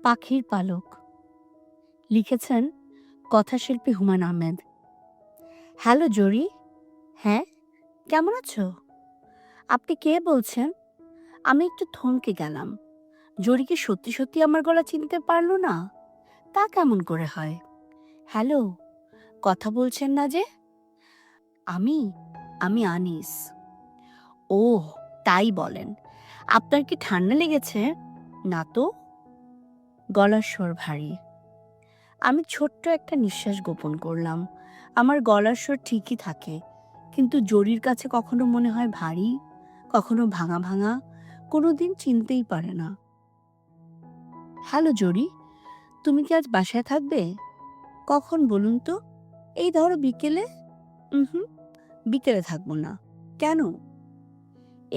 পাখির পালক। লিখেছেন কথাশিল্পী হুমায়ুন আহমেদ। হ্যালো জরি। হ্যাঁ, কেমন আছো? আপনি কে বলছেন? আমি একটু থমকে গেলাম। জরি কি সত্যি সত্যি আমার গলা চিনতে পারলো না? তা কেমন করে হয়? হ্যালো, কথা বলছেন না যে? আমি আমি আনিস। ওহ, তাই বলেন। আপনার কি ঠান্ডা লেগেছে? না তো। গলার স্বর ভারী। আমি ছোট্ট একটা নিঃশ্বাস গোপন করলাম। আমার গলার স্বর ঠিকই থাকে, কিন্তু জরির কাছে কখনো মনে হয় ভারী, কখনো ভাঙা ভাঙা, কোনোদিন চিনতেই পারে না। হ্যালো জরি, তুমি কি আজ বাসায় থাকবে? কখন বলুন তো? এই ধরো বিকেলে। হুম, বিকেলে থাকবো না। কেন?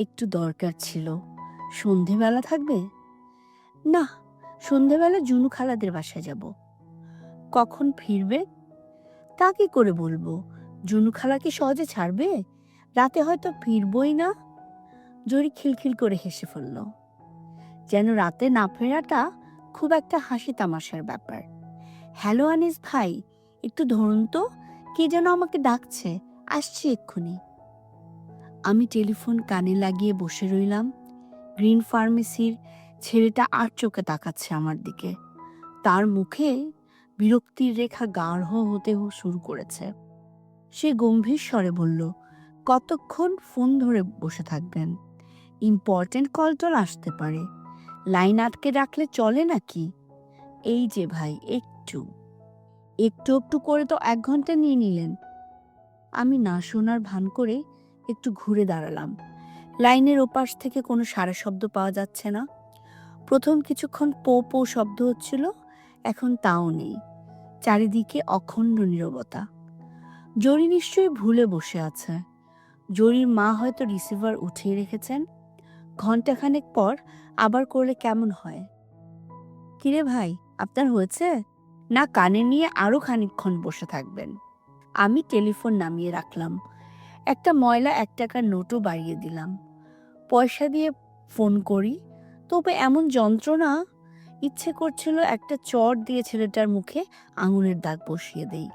একটু দরকার ছিল। সন্ধেবেলা থাকবে? না, সন্ধেবেলা জুনু খালাদের বাসায় যাব। কখন ফিরবে? তা কি করে বলবো? জুনু খালা কি সহজে ছাড়বে? রাতে হয়তো ফিরবই না। জরি খিলখিল করে হেসে ফেলল, যেন রাতে না ফেরাটা খুব একটা হাসি তামাশার ব্যাপার। হ্যালো আনিস ভাই, একটু ধরুন তো, কে যেন আমাকে ডাকছে, আসছি এক্ষুনি। আমি টেলিফোন কানে লাগিয়ে বসে রইলাম। গ্রিন ফার্মেসির ছেলেটা আর চোখে তাকাচ্ছে আমার দিকে। তার মুখে বিরক্তির রেখা গাঢ় হতে শুরু করেছে। সে গম্ভীর স্বরে বলল, কতক্ষণ ফোন ধরে বসে থাকবেন? ইম্পর্টেন্ট কল টল আসতে পারে, লাইন আটকে রাখলে চলে নাকি? এই যে ভাই, একটু একটু একটু করে তো 1 ঘন্টা নিয়ে নিলেন। আমি না শোনার ভান করে একটু ঘুরে দাঁড়ালাম। লাইনের ওপাশ থেকে কোনো সারা শব্দ পাওয়া যাচ্ছে না। প্রথম কিছুক্ষণ পো পো শব্দ হচ্ছিল, এখন তাও নেই। চারিদিকে অখণ্ড নীরবতা। জরি নিশ্চয়ই ভুলে বসে আছে। জরির মা হয়তো রিসিভার উঠিয়ে রেখেছেন। ঘন্টাখানেক পর আবার করলে কেমন হয়? কিরে ভাই, আপনার হয়েছে? না কানে নিয়ে আরো খানিকক্ষণ বসে থাকবেন? আমি টেলিফোন নামিয়ে রাখলাম। একটা ময়লা 1 টাকার নোটও বাড়িয়ে দিলাম। পয়সা দিয়ে ফোন করি, তবে এমন যন্ত্রণা। ইচ্ছে করছিল একটা চট দিয়ে ছেলেটার মুখে আঙুলের দাগ বসিয়ে দেই।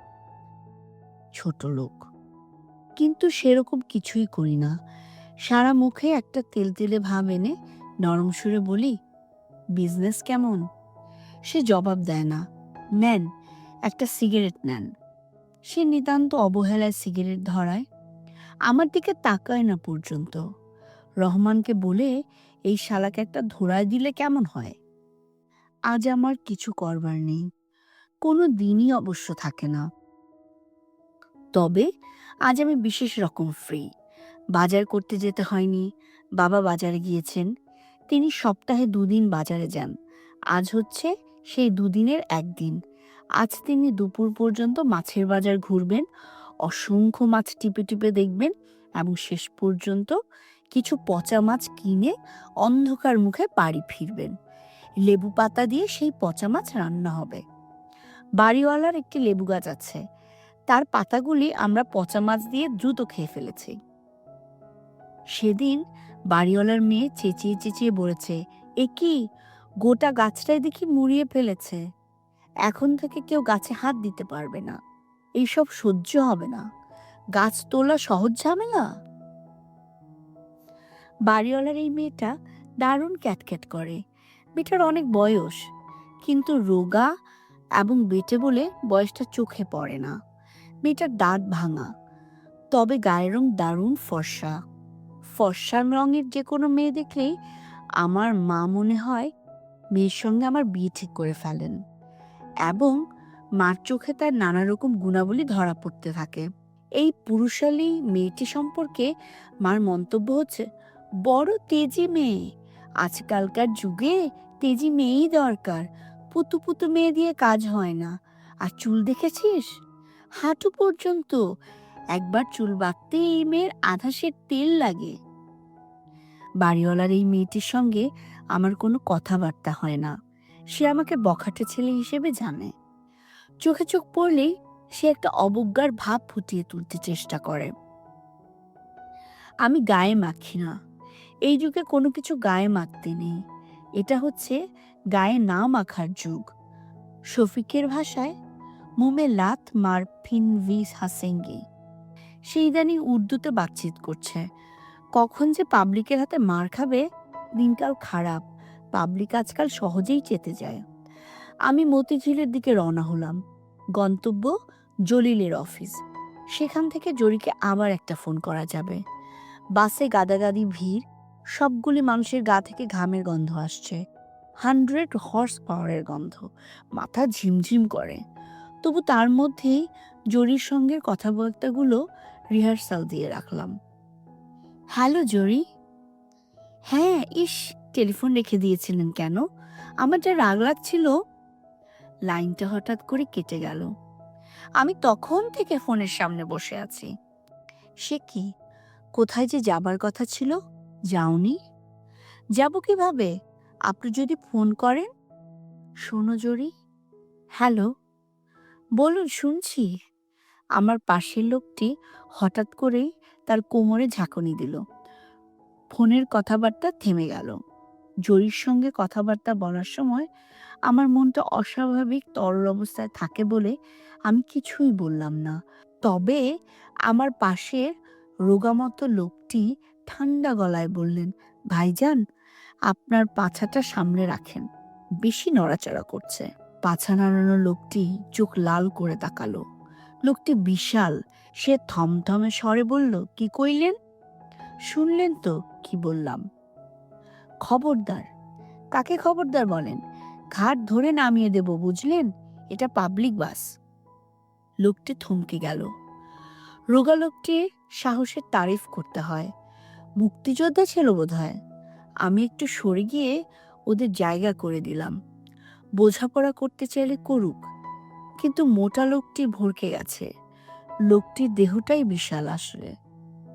ছোট লোক। কিন্তু সেরকম কিছুই করি না। সারা মুখে একটা তেলতেলে ভাব এনে নরম সুরে বলি, বিজনেস কেমন? সে জবাব দেয় না। নেন, একটা সিগারেট নেন। সে নিতান্ত অবহেলায় সিগারেট ধরায়, আমার দিকে তাকায় না পর্যন্ত। রহমানকে বলে এই শালাকে একটা ধরায় দিলে কেমন হয়? আজ আমার কিছু করবার নেই, কোনো দিনই অবশ্য থাকে না। তবে আজ আমি বিশেষ রকম ফ্রি। বাজার করতে যেতে হয়নি। বাবা বাজারে গিয়েছেন। তিনি সপ্তাহে 2 দিন বাজারে যান। আজ হচ্ছে সেই 2 দিনের 1 দিন। আজ তিনি দুপুর পর্যন্ত মাছের বাজার ঘুরবেন, অসংখ্য মাছ টিপে টিপে দেখবেন এবং শেষ পর্যন্ত কিছু পচা মাছ কিনে অন্ধকার মুখে বাড়ি ফিরবেন। লেবু পাতা দিয়ে সেই পচা মাছ রান্না হবে। বাড়িওয়ালার একটি লেবু গাছ আছে, তার পাতাগুলি আমরা পচা মাছ দিয়ে দ্রুত খেয়ে ফেলেছি। সেদিন বাড়িওয়ালার মেয়ে চেঁচিয়ে চেঁচিয়ে বলেছে, এ কি, গোটা গাছটাই দেখি মুড়িয়ে ফেলেছে। এখন থেকে কেউ গাছে হাত দিতে পারবে না। এইসব সহ্য হবে না। গাছ তোলা সহজ ঝামেলা? বাড়িওয়ালার এই মেয়েটা দারুণ ক্যাটক্যাট করে। মেয়েটার অনেক বয়স, কিন্তু রোগা এবং বেটে বলে বয়সটা চোখে পড়ে না। মেয়েটার দাঁত ভাঙা, তবে গায়ের রং দারুণ ফর্সা। ফর্সা রঙের যে কোনো মেয়ে দেখলেই আমার মা মনে হয় মেয়ের সঙ্গে আমার বিয়ে ঠিক করে ফেলেন, এবং মার চোখে তার নানা রকম গুণাবলী ধরা পড়তে থাকে। এই পুরুষালী মেয়েটি সম্পর্কে মার মন্তব্য হচ্ছে, বড় তেজি মেয়ে। আজকালকার যুগে তেজি মেয়েই দরকার, পুতু পুতু মেয়ে দিয়ে কাজ হয় না। আর চুল দেখেছিস, হাঁটু পর্যন্ত। একবার চুল বাঁধতে এই মেয়ের আধা সের তেল লাগে। বাড়িওয়ালার এই মেয়েটির সঙ্গে আমার কোনো কথাবার্তা হয় না। সে আমাকে বখাটে ছেলে হিসেবে জানে। চোখে চোখ পড়লেই সে একটা অবজ্ঞার ভাব ফুটিয়ে তুলতে চেষ্টা করে। আমি গায়ে মাখি না। এই যুগে কোনো কিছু গায়ে মাখতে নেই। এটা হচ্ছে গায়ে না মাখার যুগ। শফিকের ভাষায় মুমে লাত মার ফিন ভিস হাসেঙ্গি। সে ইদানিং উর্দুতে বাতচিত করছে। কখন যে পাবলিকের হাতে মার খাবে, দিনকাল খারাপ। পাবলিক আজকাল সহজেই চেতে যায়। আমি মতিঝিলের দিকে রওনা হলাম। গন্তব্য জলিলের অফিস। সেখান থেকে জরিকে আবার একটা ফোন করা যাবে। বাসে গাদাগাদি ভিড়, সবগুলি মানুষের গা থেকে ঘামের গন্ধ আসছে। 100 হর্স পাওয়ারের গন্ধ, মাথা ঝিমঝিম করে। তবু তার মধ্যেই জরির সঙ্গে কথাবার্তাগুলো রিহার্সাল দিয়ে রাখলাম। হ্যালো জরি। হ্যাঁ, ইস, টেলিফোন রেখে দিয়েছিলেন কেন? আমার যা রাগ লাগছিল। লাইনটা হঠাৎ করে কেটে গেল। আমি তখন থেকে ফোনের সামনে বসে আছি। সে কি, কোথায় যে যাবার কথা ছিল? যাওনি? যাব কিভাবে? আপনি যদি ফোন করেন। শোনো জরি। হ্যালো, বলুন, শুনছি। আমার পাশের লোকটি হঠাৎ করেই তার কোমরে ঝাঁকুনি দিল। ফোনের কথাবার্তা থেমে গেল। জরির সঙ্গে কথাবার্তা বলার সময় আমার মনটা অস্বাভাবিক তরল অবস্থায় থাকে বলে আমি কিছুই বললাম না। তবে আমার পাশের রোগামতো লোকটি ঠান্ডা গলায় বললেন, ভাইজান, আপনার পাছাটা সামনে রাখেন, বেশি নড়াচড়া করছে। পাছা নাড়ানো লোকটি চোখ লাল করে তাকালো। লোকটি বিশাল। সে থমথমে স্বরে বলল, কি কইলেন? শুনলেন তো কি বললাম। খবরদার। কাকে খবরদার বলেন? ঘাট ধরে নামিয়ে দেব, বুঝলেন? এটা পাবলিক বাস। লোকটি থমকে গেল। রোগা লোকটি সাহসের তারিফ করতে হয়। মুক্তিযোদ্ধা ছিল বোধহয়। আমি একটু সরে গিয়ে ওদের জায়গা করে দিলাম। বোঝাপড়া করতে চাইলে করুক। কিন্তু মোটা লোকটি ভরকে গেছে। লোকটির দেহটাই বিশাল আসলে।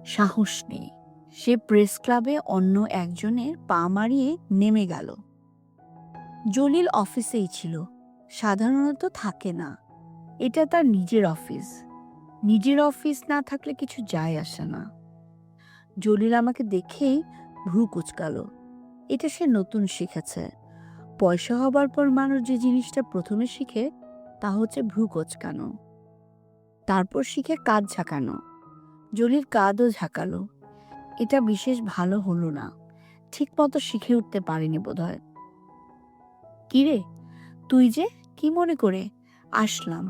সাহস নেই। সে প্রেস ক্লাবে অন্য একজনের পা মারিয়ে নেমে গেল। জলিল অফিসেই ছিল। সাধারণত থাকে না। এটা তার নিজের অফিস। নিজের অফিস না থাকলে কিছু যায় আসে না। জলিল আমাকে দেখেই ভ্রু কুচকালো। এটা সে নতুন শিখেছে। পয়সা হবার পর মানুষ যে জিনিসটা প্রথমে শিখে তা হচ্ছে ভ্রু কুচকানো। তারপর শিখে কাঁধ ঝাঁকানো। জলিল কাঁধও ঝাঁকালো। এটা বিশেষ ভালো হলো না। ঠিক মতো শিখে উঠতে পারিনি বোধহয়। কিরে, তুই যে, কি মনে করে? আসলাম।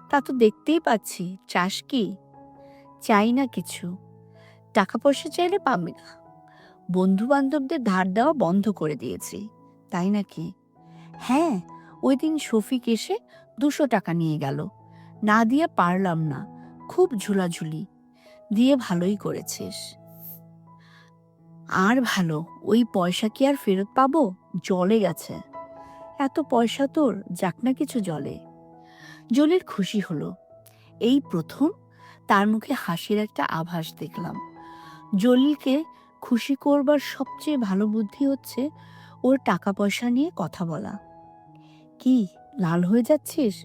তা তো দেখতেই পাচ্ছি। চাস কি? চাই না কিছু। টাকা পয়সা চাইলে পাবে না। বন্ধু বান্ধবদের ধার দেওয়া বন্ধ করে দিয়েছি। তাই নাকি? হ্যাঁ, ওই দিন শফিক এসে 200 টাকা নিয়ে গেল। না দিয়ে পারলাম না। খুব ঝুলাঝুলি। দিয়ে ভালোই করেছিস। আর ভালো। ওই পয়সা কি আর ফেরত পাবো? জলে গেছে। এত পয়সা তোর, যাক না কিছু জলে। জলির খুশি হলো। এই প্রথম তার মুখে হাসির একটা আভাস দেখলাম। জলিলকে খুশি করবার সবচেয়ে ভালো বুদ্ধি হচ্ছে ওর টাকা পয়সা নিয়ে কথা বলা। কি, লাল হয়ে যাচ্ছিস?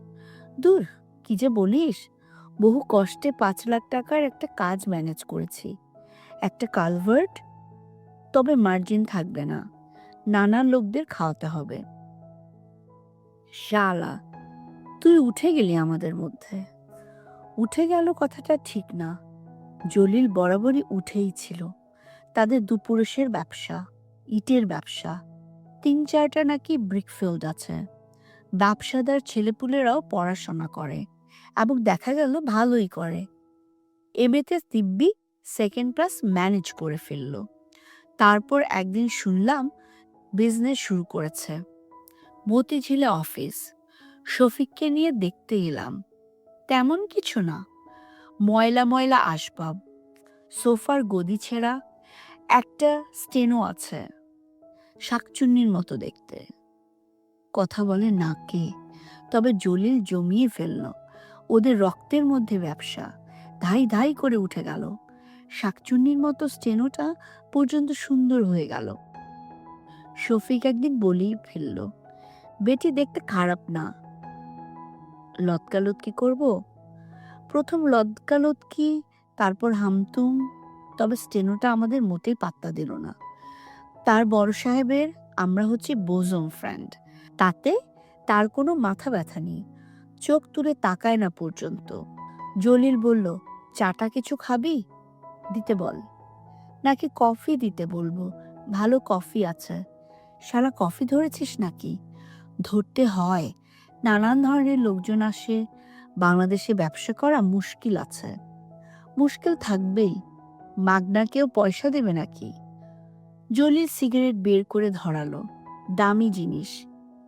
দূর, কি যে বলিস। বহু কষ্টে 5 লাখ টাকার একটা কাজ ম্যানেজ করেছি। একটা কালভার্ট, তবে মার্জিন থাকবে না। নানা লোকদের খাওয়াতে হবে। শালা, তুই উঠে গেলি আমাদের মধ্যে। উঠে গেল কথাটা ঠিক না। জলিল বরাবরই উঠেই ছিল। তাদের দুপুরুষের ব্যবসা, ইটের ব্যবসা। 3-4টা নাকি ব্রিকফিল্ড আছে। ব্যবসাদার ছেলেপুলেরাও পড়াশোনা করে এবং দেখা গেল ভালোই করে। এমএতে দিব্যি সেকেন্ড ক্লাস ম্যানেজ করে ফেলল। তারপর একদিন শুনলাম বিজনেস শুরু করেছে। মতিঝিলে অফিস। শফিককে নিয়ে দেখতে এলাম। তেমন কিছু না। ময়লা ময়লা আসবাব, সোফার গদি ছেঁড়া, একটা স্টেনো আছে, শাকচুন্নির মতো দেখতে। কথা বলে নাকে। তবে জলিল জমিয়ে ফেলল। ওদের রক্তের মধ্যে ব্যবসা। ধাই ধাই করে উঠে গেল। শাকচুন্নির মতো স্টেনোটা পর্যন্ত সুন্দর হয়ে গেল। শফিক একদিন বলেই ফেলল, বেটি দেখতে খারাপ না। লতকালতকি করব? প্রথম লতকালতকি, তারপর হামতুম। তবে স্টেনোটা আমাদের মোটেই পাত্তা দিল না। তার বড় সাহেবের আমরা হচ্ছি বোজম ফ্রেন্ড। তাতে তার কোনো মাথা ব্যথা নেই, চোখ তুলে তাকায় না পর্যন্ত। জলিল বলল, চাটা কিছু খাবি? দিতে বল। নাকি কফি দিতে বলবো? ভালো কফি আছে। শালা কফি ধরেছিস নাকি? ধরতে হয়, নানান ধরনের লোকজন আসে, বাংলাদেশে ব্যবসা করা মুশকিল আছে। মুশকিল থাকবেই, মাগনা কেউ পয়সা দেবে নাকি? জলিল সিগারেট বের করে ধরালো, দামি জিনিস,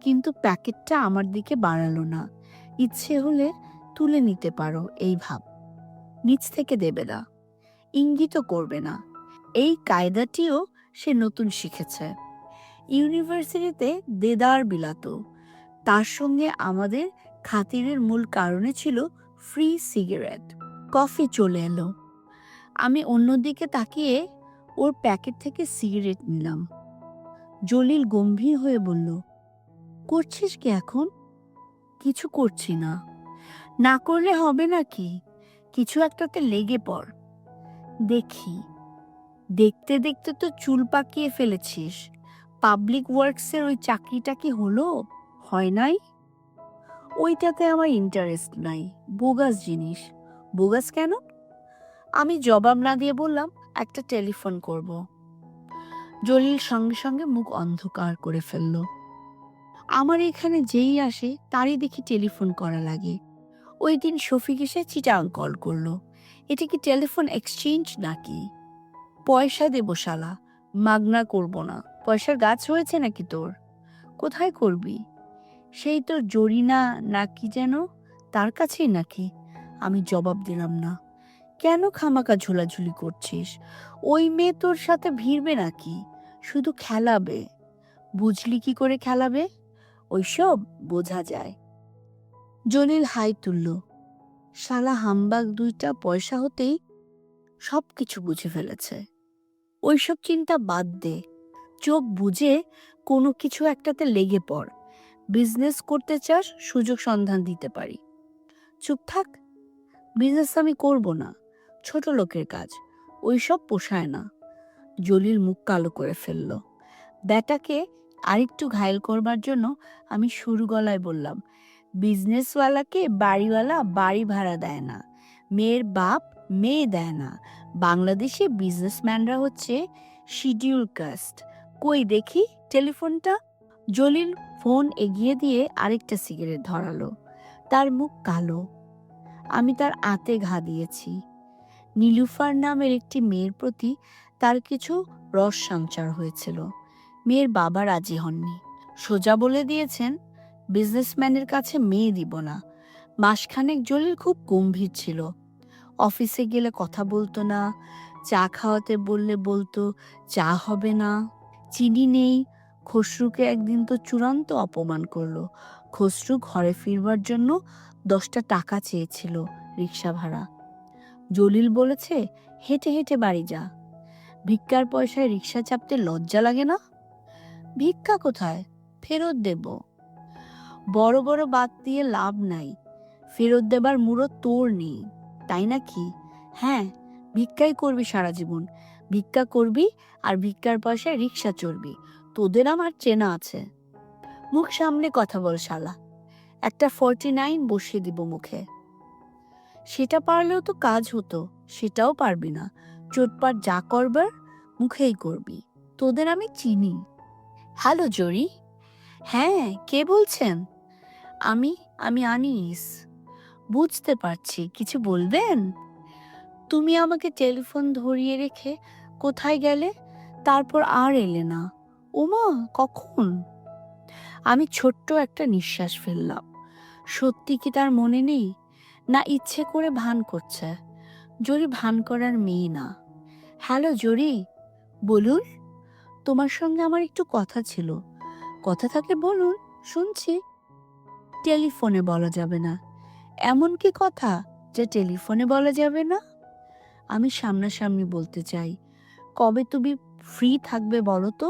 কিন্তু প্যাকেটটা আমার দিকে বাড়ালো না। ইচ্ছে হলে তুলে নিতে পারো এই ভাব। নিচ থেকে দেবে না, ইঙ্গিতও করবে না। এই কায়দাটিও সে নতুন শিখেছে। ইউনিভার্সিটিতে দেদার বিলাতো। তার সঙ্গে আমাদের খাতিরের মূল কারণে ছিল ফ্রি সিগারেট। কফি চলে এলো। আমি অন্যদিকে তাকিয়ে ওর প্যাকেট থেকে সিগারেট নিলাম। জলিল গম্ভীর হয়ে বলল, করছিস কি এখন? কিছু করছি না। না করলে হবে নাকি? কিছু একটাতে লেগে পড়। দেখি। দেখতে দেখতে তো চুল পাকিয়ে ফেলেছিস। পাবলিক ওয়ার্কসের ওই চাকরিটা কি হলো? হয় নাই? ওইটাতে আমার ইন্টারেস্ট নাই, বোগাস জিনিস। বোগাস কেন? আমি জবাব না দিয়ে বললাম, একটা টেলিফোন করব। জলিল সঙ্গে সঙ্গে মুখ অন্ধকার করে ফেলল। আমার এখানে যেই আসে তারই দেখি টেলিফোন করা লাগে। ওই দিন শফিক এসে চিটাং কল করলো। এটা কি টেলিফোন এক্সচেঞ্জ নাকি? পয়সা দেবো শালা, মাগনা করব না। পয়সার গাছ হয়েছে নাকি তোর? কোথায় করবি? সেই তোর জরিনা নাকি যেন, তার কাছেই নাকি? আমি জবাব দিলাম না। কেন খামাকা ঝোলাঝুলি করছিস? ওই মেয়ে তোর সাথে ভিড়বে নাকি? শুধু খেলাবে। বুঝলি কি করে খেলাবে? ওইসব বোঝা যায়। জলিল হাই তুলল। শালা হাম্বাগ দুইটা পয়সা হতেই সব কিছু বুঝে ফেলেছে। ওইসব চিন্তা বাদ দে, চোখ বুঝে কোনো কিছু একটাতে লেগে পড়। বিজনেস করতে চাস, সুযোগ সন্ধান দিতে পারি। চুপ থাক। বিজনেস আমি করব না, ছোট লোকের কাজ, ওইসব পোষায় না। জলিল মুখ কালো করে ফেলল। ব্যাটাকে আরেকটু ঘায়েল করবার জন্য আমি সরু গলায় বললাম, বিজনেসওয়ালাকে বাড়িওয়ালা বাড়ি ভাড়া দেয় না, মেয়ের বাপ মেয়ে দেয় না। বাংলাদেশে বিজনেসম্যানরা হচ্ছে শিডিউল কাস্ট। কই দেখি টেলিফোনটা। জলিল ফোন এগিয়ে দিয়ে আরেকটা সিগারেট ধরালো। তার মুখ কালো। আমি তার আঁতে ঘা দিয়েছি। নীলুফার নামের একটি মেয়ের প্রতি তার কিছু রস সঞ্চার হয়েছিল। মেয়ের বাবা রাজি হননি, সোজা বলে দিয়েছেন বিজনেসম্যানের কাছে মেয়ে দিব না। মাসখানেক জলিল খুব গম্ভীর ছিল। অফিসে গেলে কথা বলতো না, চা খাওয়াতে বললে বলতো চা হবে না, চিনি নেই। খসরুকে একদিন তো চূড়ান্ত অপমান করলো। খসরু ঘরে ফিরবার জন্য 10টা টাকা চেয়েছিল রিক্সা ভাড়া। জলিল বলেছে, হেঁটে হেঁটে বাড়ি যা। ভিক্ষার পয়সায় রিক্সা চাপতে লজ্জা লাগে না? ভিক্ষা কোথায়, ফেরত দেব। বড় বড় বাত দিয়ে লাভ নাই, ফেরত দেবার মুরো তোর নেই, তাই নাকি? হ্যাঁ, ভিক্ষাই করবি সারা জীবন। ভিক্ষা করবি আর ভিক্ষার পয়সায় রিক্সা চড়বি। তোদের আমার চেনা আছে। মুখ সামনে কথা বল শালা, একটা 49 বসিয়ে দিব মুখে। সেটা পারলেও তো কাজ হতো, সেটাও পারবি না। চোটপাট যা করবার মুখেই করবি। তোদের আমি চিনি। হ্যালো জরি। হ্যাঁ, কে বলছেন? আমি আমি আনিস। বুঝতে পারছি, কিছু বলবেন? তুমি আমাকে টেলিফোন ধরিয়ে রেখে কোথায় গেলে, তারপর আর এলে না। ওমা, কখন? আমি ছোট্ট একটা নিঃশ্বাস ফেললাম। সত্যি কি তার মনে নেই, না ইচ্ছে করে ভান করছে? জরি ভান করার মেয়ে না। হ্যালো জরি, বলুন। তোমার সঙ্গে আমার একটু কথা ছিল। কথা থাকলে বলুন, শুনছি। টেলিফোনে বলা যাবে না। এমন কি কথা যা টেলিফোনে বলা যাবে না? আমি সামনাসামনি বলতে চাই। কবে তুমি ফ্রি থাকবে বলো তো?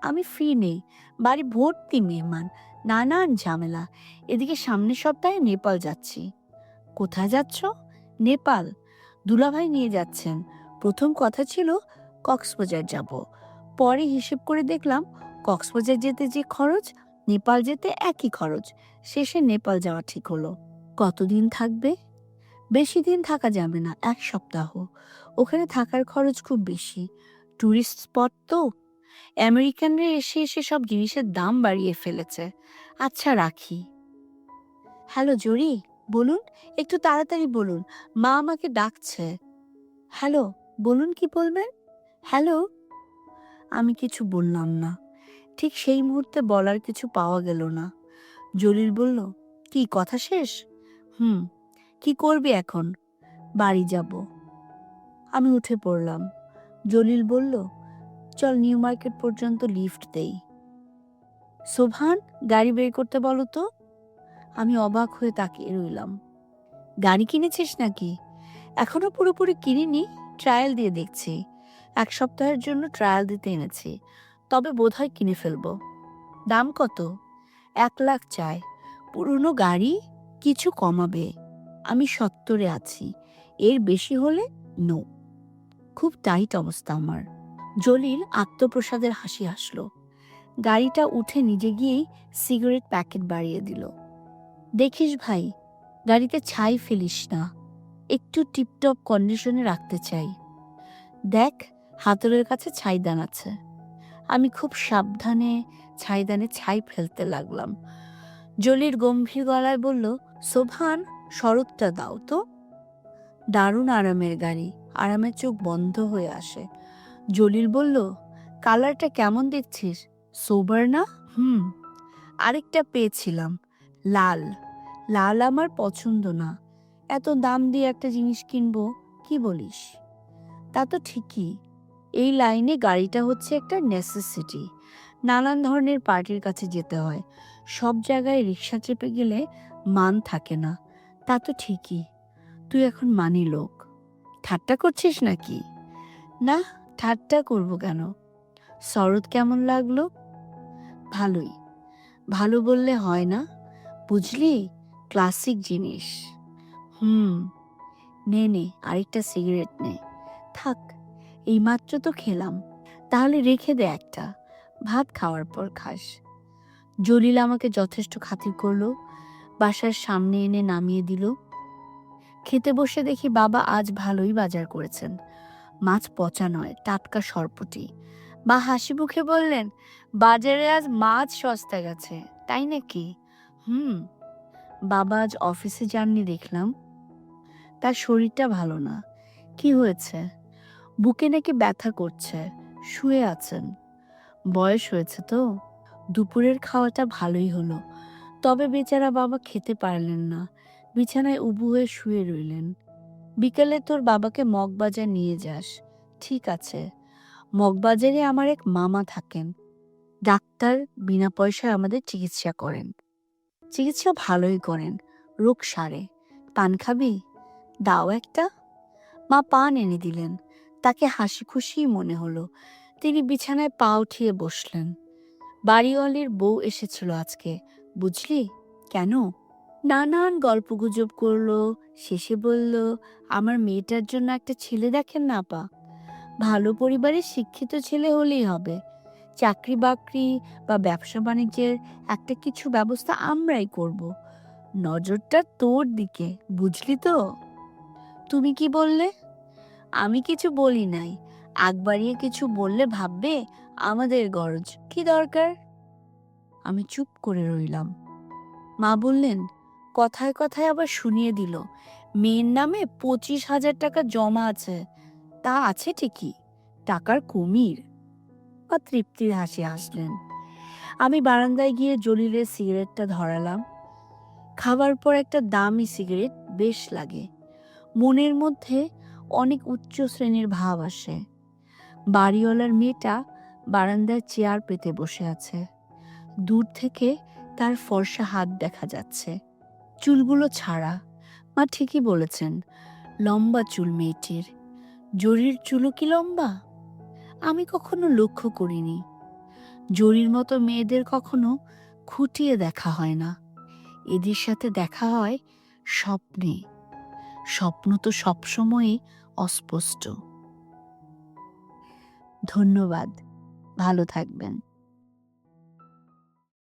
আমি ফ্রি নেই, বাড়ি ভর্তি মেহমান, নানান ঝামেলা। এদিকে সামনের সপ্তাহে নেপাল যাচ্ছি। কোথায় যাচ্ছ? নেপাল। দুলাভাই নিয়ে যাচ্ছেন। প্রথম কথা ছিল কক্সবাজার যাব, পরে হিসেব করে দেখলাম কক্সবাজার যেতে যে খরচ, নেপাল যেতে একই খরচ। শেষে নেপাল যাওয়া ঠিক হলো। কতদিন থাকবে? বেশি দিন থাকা যাবে না, 1 সপ্তাহ। ওখানে থাকার খরচ খুব বেশি, ট্যুরিস্ট স্পট তো। আমেরিকানরা এসে এসে সব জিনিসের দাম বাড়িয়ে ফেলেছে। আচ্ছা, রাখি। হ্যালো জরি, বলুন। একটু তাড়াতাড়ি বলুন, মা আমাকে ডাকছে। হ্যালো, বলুন কি বলবেন। হ্যালো। আমি কিছু বললাম না। ঠিক সেই মুহূর্তে বলার কিছু পাওয়া গেল না। জলিল বলল, কি কথা শেষ? হুম। কি করবি এখন? বাড়ি যাব। আমি উঠে পড়লাম। জলিল বলল, চল নিউ মার্কেট পর্যন্ত লিফট দেই। সোভান, গাড়ি বের করতে বলো তো। আমি অবাক হয়ে তাকিয়ে রইলাম। গাড়ি কিনেছিস নাকি? এখনো পুরোপুরি কিনিনি, ট্রায়াল দিয়ে দেখছি। 1 সপ্তাহের জন্য ট্রায়াল দিতে এনেছি, তবে বোধহয় কিনে ফেলবো। দাম কত? 1 লাখ চায়। পুরনো গাড়ি, কিছু কমাবে। আমি 70-এ আছি, এর বেশি হলে নো। খুব টাইট অবস্থা আমার। জলিল আত্মপ্রসাদের হাসি হাসলো। গাড়িটা উঠে নিজে গিয়েই সিগারেট প্যাকেট বাড়িয়ে দিল। দেখিস ভাই, গাড়িতে ছাই ফেলিস না, একটু টিপটপ কন্ডিশনে রাখতে চাই। দেখ, হাতলের কাছে ছাইদান আছে। আমি খুব সাবধানে ছাইদানে ছাই ফেলতে লাগলাম। জলির গম্ভীর গলায় বলল, সোভান, শরৎটা দাও তো। দারুণ আরামের গাড়ি। আরামের চোখ বন্ধ হয়ে আসে। জলিল বলল, কালারটা কেমন দেখছিস? সোবার না? হুম। আরেকটা পেয়েছিলাম, লাল। লাল আমার পছন্দ না। এত দাম দিয়ে একটা জিনিস কিনবো, কি বলিস? তা তো ঠিকই। এই লাইনে গাড়িটা হচ্ছে একটা নেসেসিটি। নানান ধরনের পার্টির কাছে যেতে হয়, সব জায়গায় রিক্সা চেপে গেলে মান থাকে না। তা তো ঠিকই। তুই এখন মানি লোক। ঠাট্টা করছিস নাকি? না, ঠাট্টা করব কেন? শরৎ কেমন লাগলো? ভালোই। ভালো বললে হয় না, বুঝলি, ক্লাসিক জিনিস। হুম। নে নে, আরেকটা সিগারেট নে। থাক, এইমাত্র তো খেলাম। তাহলে রেখে দে একটা, ভাত খাওয়ার পর খাস। জলিল আমাকে যথেষ্ট খাতির করলো, বাসার সামনে এনে নামিয়ে দিল। খেতে বসে দেখি বাবা আজ ভালোই বাজার করেছেন। মাছ পচা নয়, টাটকা সরপুঁটি। মা হাসি মুখে বললেন, বাজারে আজ মাছ সস্তা গেছে, তাই নাকি? হুম। বাবা আজ অফিসে যাননি দেখলাম। তার শরীরটা ভালো না। কি হয়েছে? বুকে নাকি ব্যথা করছে, শুয়ে আছেন। বয়স হয়েছে তো। দুপুরের খাওয়াটা ভালোই হলো, তবে বেচারা বাবা খেতে পারলেন না, বিছানায় উবু হয়ে শুয়ে রইলেন। বিকেলে তোর বাবাকে মগবাজার নিয়ে যাস। ঠিক আছে। মগবাজারে আমার এক মামা থাকেন, ডাক্তার, বিনা পয়সায় আমাদের চিকিৎসা করেন। চিকিৎসা ভালোই করেন, রোগ সারে। পান খাবি? দাও একটা। মা পান এনে দিলেন। তাকে হাসি খুশিই মনে হলো। তিনি বিছানায় পা উঠিয়ে বসলেন। বাড়িওয়ালির বউ এসেছিল আজকে, বুঝলি? কেন? নানান গল্পগুজব করলো। শেষে বলল, আমার মেয়েটার জন্য একটা ছেলে দেখেন না আপা। ভালো পরিবারের শিক্ষিত ছেলে হলেই হবে। চাকরি বাকরি বা ব্যবসা বাণিজ্যের একটা কিছু ব্যবস্থা আমরাই করব। নজরটা তোর দিকে, বুঝলি তো? তুমি কি বললে? আমি কিছু বলি নাই। আগ বাড়িয়ে কিছু বললে ভাববে আমাদের গরজ। কি দরকার? আমি চুপ করে রইলাম। মা বললেন, কথায় কথায় আবার শুনিয়ে দিল, মেয়ের নামে 25,000 টাকা জমা আছে। তা আছে ঠিকই, টাকার কুমির। বা তৃপ্তির হাসি হাসলেন। আমি বারান্দায় গিয়ে জলিলের সিগারেটটা ধরালাম। খাবার পর একটা দামি সিগারেট বেশ লাগে। মনের মধ্যে অনেক উচ্চ শ্রেণীর ভাব আসে। বাড়িওয়ালার মেয়েটা বারান্দায় চেয়ার পেতে বসে আছে। দূর থেকে তার ফর্সা হাত দেখা যাচ্ছে, চুলগুলো ছাড়া। মা ঠিকই বলেছেন, লম্বা চুল মেয়েটির। জরির চুলও কি লম্বা? আমি কখনো লক্ষ্য করিনি। জরির মতো মেয়েদের কখনো খুঁটিয়ে দেখা হয় না। এদের সাথে দেখা হয় স্বপ্নে। স্বপ্ন তো সবসময়ই অস্পষ্ট। ধন্যবাদ। ভালো থাকবেন।